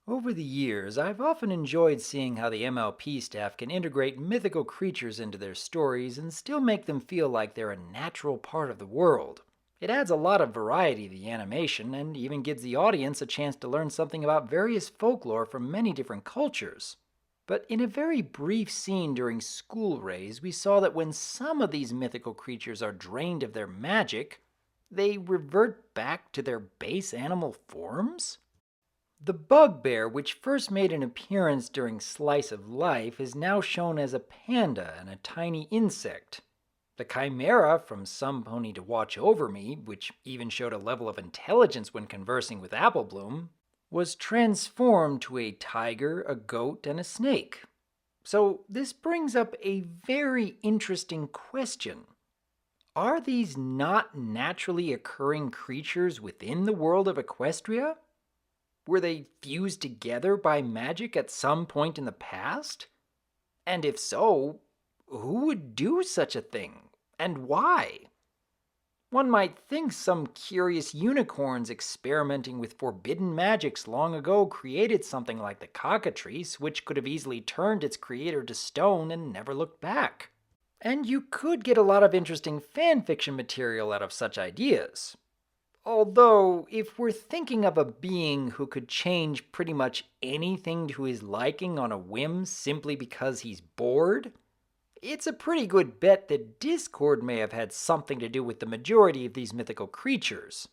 Over the years, I've often enjoyed seeing how the MLP staff can integrate mythical creatures into their stories and still make them feel like they're a natural part of the world. It adds a lot of variety to the animation and even gives the audience a chance to learn something about various folklore from many different cultures. But in a very brief scene during School Raze, we saw that when some of these mythical creatures are drained of their magic, they revert back to their base animal forms? The bugbear, which first made an appearance during Slice of Life, is now shown as a panda and a tiny insect. The chimera from Some Pony to Watch Over Me, which even showed a level of intelligence when conversing with Apple Bloom, was transformed to a tiger, a goat, and a snake. So this brings up a very interesting question. Are these not naturally occurring creatures within the world of Equestria? Were they fused together by magic at some point in the past? And if so, who would do such a thing? And why? One might think some curious unicorns experimenting with forbidden magics long ago created something like the cockatrice, which could have easily turned its creator to stone and never looked back. And you could get a lot of interesting fanfiction material out of such ideas. Although, if we're thinking of a being who could change pretty much anything to his liking on a whim simply because he's bored, it's a pretty good bet that Discord may have had something to do with the majority of these mythical creatures,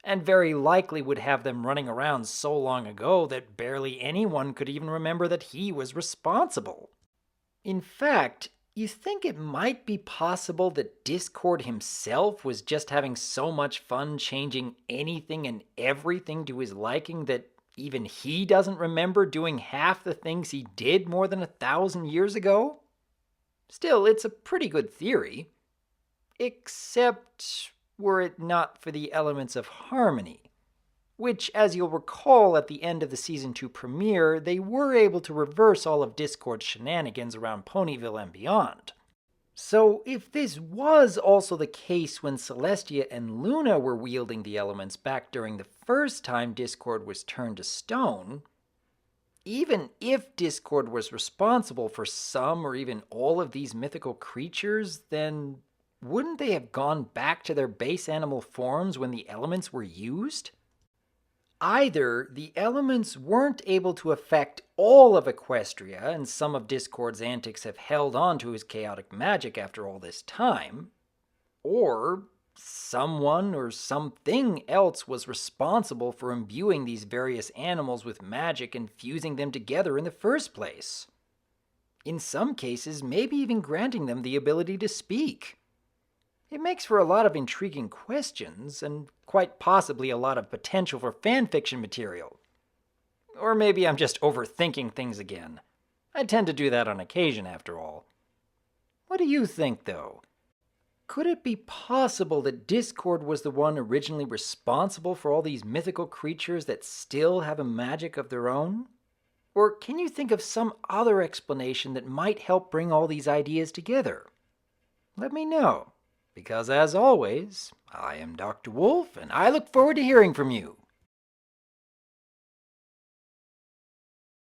and very likely would have them running around so long ago that barely anyone could even remember that he was responsible. In fact, you think it might be possible that Discord himself was just having so much fun changing anything and everything to his liking that even he doesn't remember doing half the things he did more than 1,000 years ago? Still, it's a pretty good theory. Except were it not for the elements of harmony, which, as you'll recall at the end of the Season 2 premiere, they were able to reverse all of Discord's shenanigans around Ponyville and beyond. So if this was also the case when Celestia and Luna were wielding the elements back during the first time Discord was turned to stone, even if Discord was responsible for some or even all of these mythical creatures, then wouldn't they have gone back to their base animal forms when the elements were used? Either the elements weren't able to affect all of Equestria, and some of Discord's antics have held on to his chaotic magic after all this time, or someone or something else was responsible for imbuing these various animals with magic and fusing them together in the first place. In some cases, maybe even granting them the ability to speak. It makes for a lot of intriguing questions, and quite possibly a lot of potential for fanfiction material. Or maybe I'm just overthinking things again. I tend to do that on occasion, after all. What do you think, though? Could it be possible that Discord was the one originally responsible for all these mythical creatures that still have a magic of their own? Or can you think of some other explanation that might help bring all these ideas together? Let me know. Because as always, I am Dr. Wolf, and I look forward to hearing from you.